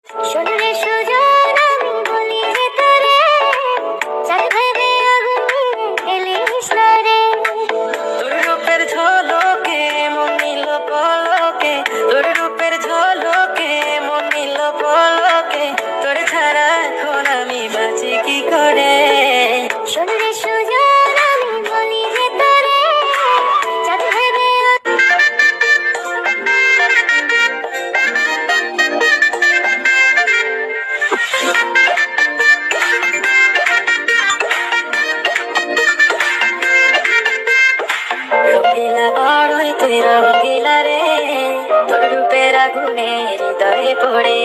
শোনরে সুজন আমি বলি যে তোরে, চাঁদ ভেবে আগুন খেলিস না রে। তোর রূপের ঝলকে মন নিল পলকে, তোর রূপের ঝলকে মন নিল পলকে, তোর ছাড়া এখন আমি বাঁচি কি করে। শোনরে সুজন আমি বলি যে তোরে, চাঁদ ভেবে রঙিলা বড়ই তুই রঙিলা রে, তোর রূপের আগুনে হৃদয়ে পড়ে।